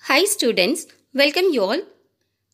Hi students, welcome you all.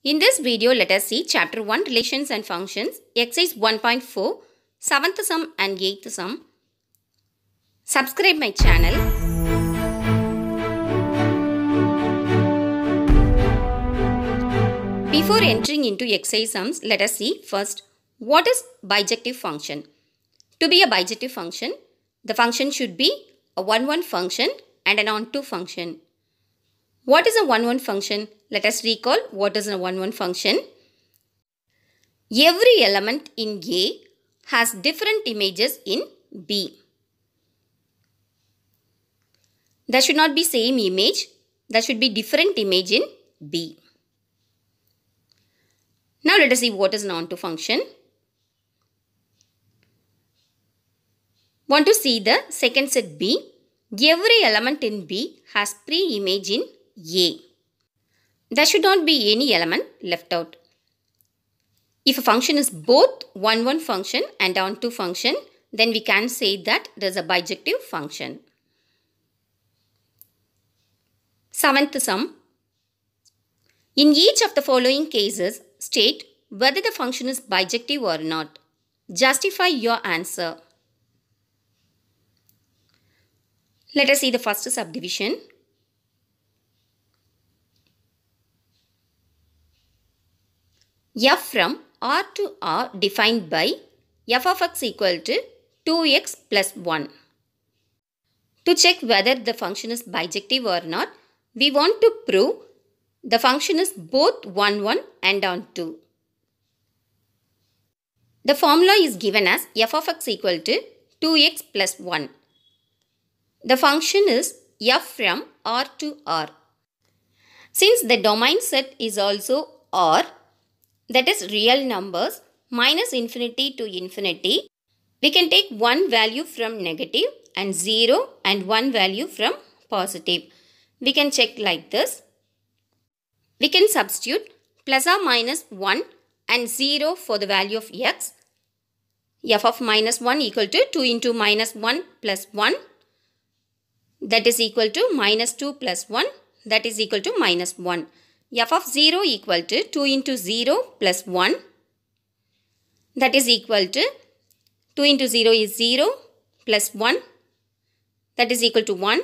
In this video, let us see Chapter 1 Relations and Functions, Exercise 1.4, 7th sum and 8th sum. Subscribe my channel. Before entering into exercise sums, let us see first what is bijective function. To be a bijective function, the function should be a 1-1 function and an onto function. What is a 1-1 function? Let us recall what is a 1-1 function. Every element in A has different images in B. There should not be same image. There should be different image in B. Now let us see what is an onto function. Want to see the second set B? Every element in B has pre-image in A. There should not be any element left out. If a function is both 1-1 function and onto function, then we can say that there is a bijective function. 7th sum. In each of the following cases, state whether the function is bijective or not. Justify your answer. Let us see the first subdivision. F from R to R defined by f of x equal to 2x plus 1. To check whether the function is bijective or not, we want to prove the function is both 1-1 and onto. The formula is given as f of x equal to 2x plus 1. The function is f from R to R. Since the domain set is also R, that is real numbers minus infinity to infinity, we can take one value from negative and 0 and one value from positive. We can check like this. We can substitute plus or minus 1 and 0 for the value of x. F of minus 1 equal to 2 into minus 1 plus 1. That is equal to minus 2 plus 1. That is equal to minus 1. F of 0 equal to 2 into 0 plus 1. That is equal to 2 into 0 is 0 plus 1. That is equal to 1.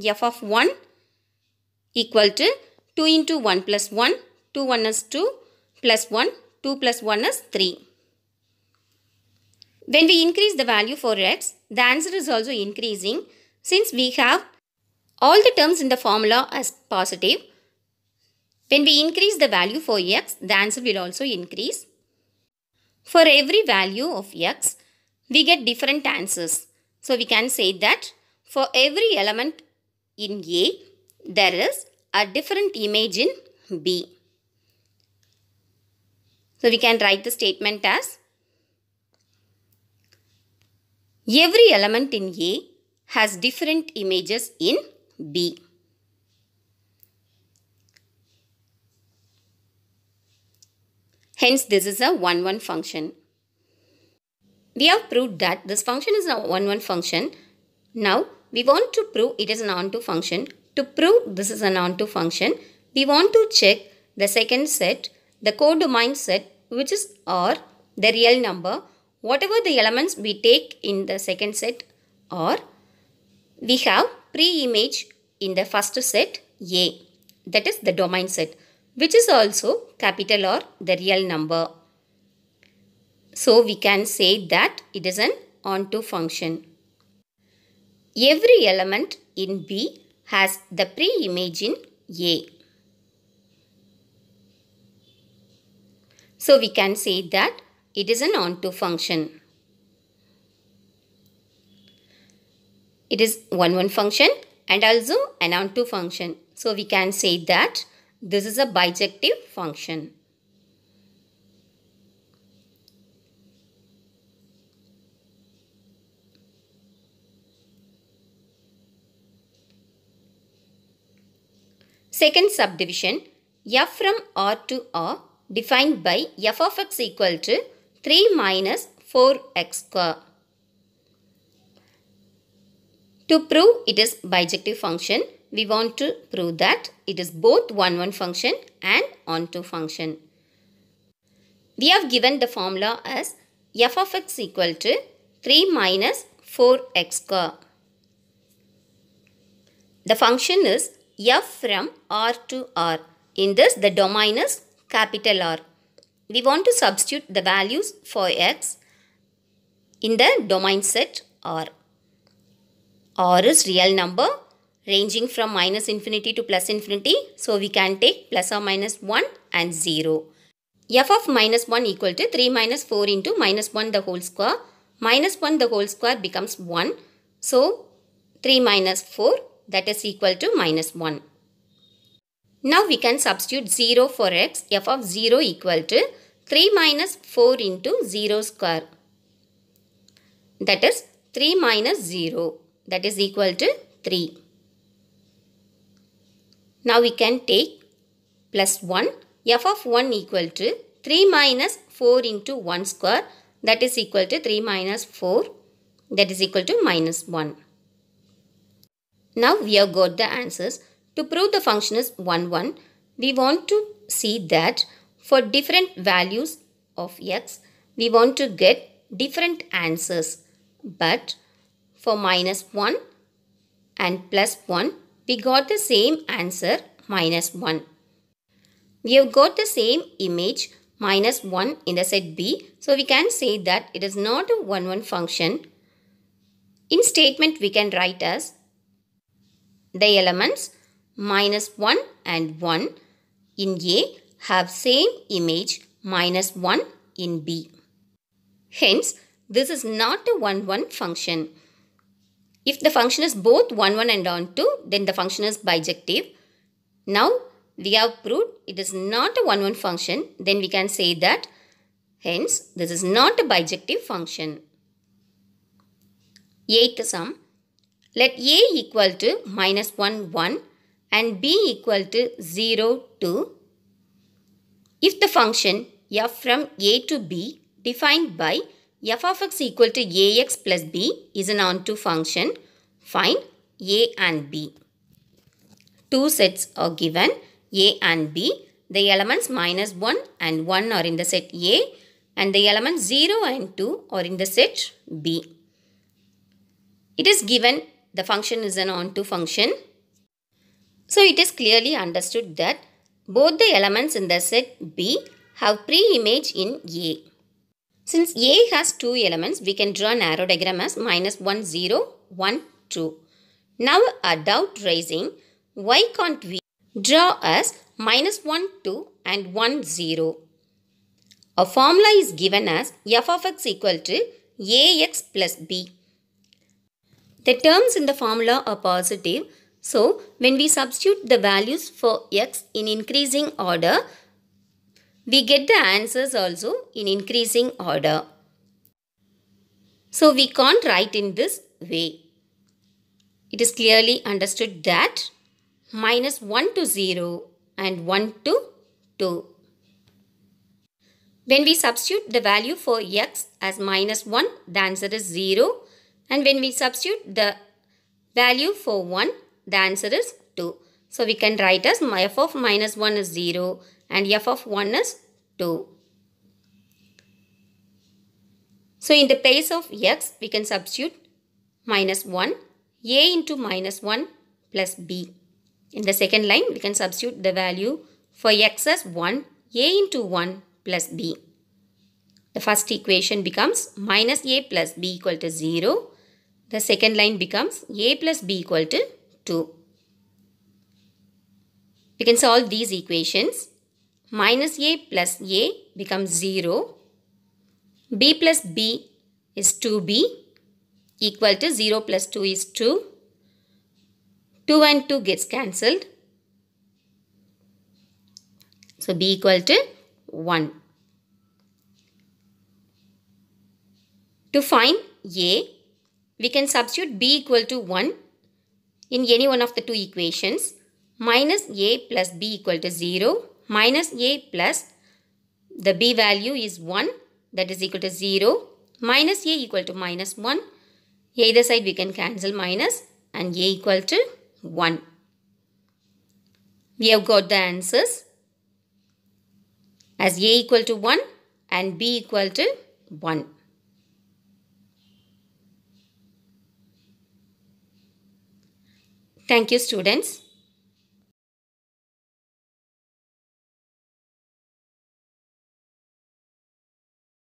F of 1 equal to 2 into 1 plus 1. 2 1 is 2 plus 1. 2 plus 1 is 3. When we increase the value for x, the answer is also increasing. Since we have all the terms in the formula as positive, when we increase the value for x, the answer will also increase. For every value of x, we get different answers. So we can say that for every element in A, there is a different image in B. So we can write the statement as every element in A has different images in B. Hence, this is a 1-1 function. We have proved that this function is a 1-1 function. Now, we want to prove it is an onto function. To prove this is an onto function, we want to check the second set, the codomain set, which is R, the real number. Whatever the elements we take in the second set R, we have pre-image in the first set A, that is the domain set, which is also capital R, the real number. So we can say that it is an onto function. Every element in B has the pre-image in A. So we can say that it is an onto function. It is 1-1 function and also an onto function. So we can say that this is a bijective function. Second subdivision, f from R to R defined by f of x equal to 3 minus 4x square. To prove it is bijective function, we want to prove that it is both 1 function and onto function. We have given the formula as f of x equal to 3 minus 4x square. The function is f from R to R. In this, the domain is capital R. We want to substitute the values for x in the domain set R. R is real number ranging from minus infinity to plus infinity. So, we can take plus or minus 1 and 0. F of minus 1 equal to 3 minus 4 into minus 1 the whole square. Minus 1 the whole square becomes 1. So, 3 minus 4, that is equal to minus 1. Now, we can substitute 0 for x. F of 0 equal to 3 minus 4 into 0 square. That is 3 minus 0. That is equal to 3. Now, we can take plus 1. F of 1 equal to 3 minus 4 into 1 square. That is equal to 3 minus 4. That is equal to minus 1. Now, we have got the answers. To prove the function is 1, 1, we want to see that for different values of x, we want to get different answers. But for minus 1 and plus 1, we got the same answer, minus 1. We have got the same image, minus 1 in the set B. So, we can say that it is not a 1, 1 function. In statement, we can write as the elements minus 1 and 1 in A have same image minus 1 in B. Hence, this is not a 1, 1 function. If the function is both 1, 1 and onto, then the function is bijective. Now, we have proved it is not a 1, 1 function. Then we can say that, hence, this is not a bijective function. 8th sum. Let A equal to minus 1, 1 and B equal to 0, 2. If the function f from A to B defined by f of x equal to ax plus b is an onto function, find A and B. Two sets are given, A and B. The elements minus 1 and 1 are in the set A and the elements 0 and 2 are in the set B. It is given the function is an onto function. So, it is clearly understood that both the elements in the set B have pre-image in A. Since A has two elements, we can draw an arrow diagram as minus 1, 0, 1, 2. Now, a doubt rising, why can't we draw as minus 1, 2 and 1, 0? A formula is given as f of x equal to ax plus b. The terms in the formula are positive. So, when we substitute the values for x in increasing order, we get the answers also in increasing order. So, we can't write in this way. It is clearly understood that minus 1 to 0 and 1 to 2. When we substitute the value for x as minus 1, the answer is 0. And when we substitute the value for 1, the answer is 2. So, we can write as f of minus 1 is 0 and f of 1 is 2. So, in the place of x, we can substitute minus 1, a into minus 1 plus b. In the second line, we can substitute the value for x as 1, a into 1 plus b. The first equation becomes minus a plus b equal to 0. The second line becomes a plus b equal to 2. We can solve these equations. Minus a plus a becomes 0. B plus b is 2b equal to 0 plus 2 is 2. 2 and 2 gets cancelled. So, b equal to 1. To find a, we can substitute b equal to 1 in any one of the two equations. Minus a plus b equal to 0. Minus a plus the b value is 1, that is equal to 0. Minus a equal to minus 1. Either side we can cancel minus and a equal to 1. We have got the answers as A equal to 1 and B equal to 1. Thank you, students.